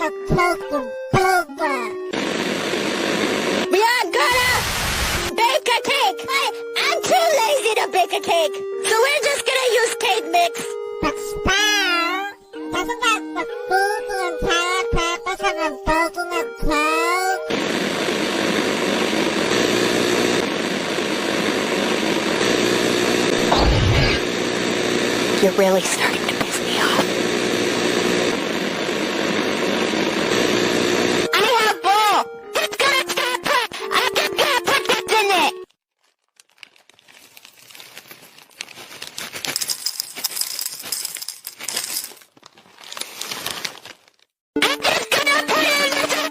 a cake and burger. We are gonna bake a cake! I'm too lazy to bake a cake, so we're just gonna use cake mix. But Sprout, doesn't that defeat the entire purpose of a baking a cake? You're really starting